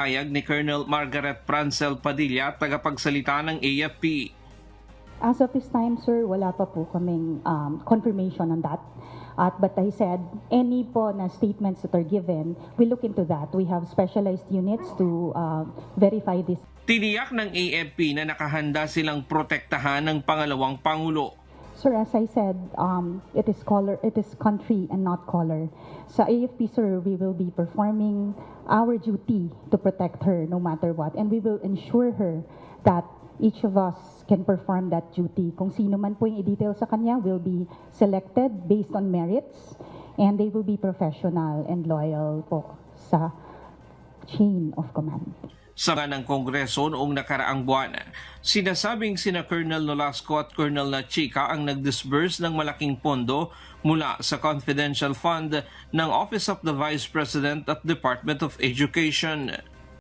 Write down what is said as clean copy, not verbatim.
Payag ni Colonel Margaret Prancel Padilla, tagapagsalita ng AFP. As of this time, sir, wala pa po kaming confirmation on that. But I said, any po na statements that are given, we look into that. We have specialized units to verify this. Tiniyak ng AFP na nakahanda silang protektahan ng pangalawang Pangulo. Sir, as I said, it is country and not color. Sa AFP, sir, we will be performing our duty to protect her no matter what. And we will ensure her that each of us can perform that duty. Kung sino man po yung i-detail sa kanya will be selected based on merits and they will be professional and loyal po sa chain of command. Sa ng Kongreso noong nakaraang buwan, sinasabing sina Colonel Nolasco at Colonel Chica ang nag-disburse ng malaking pondo mula sa confidential fund ng Office of the Vice President at Department of Education.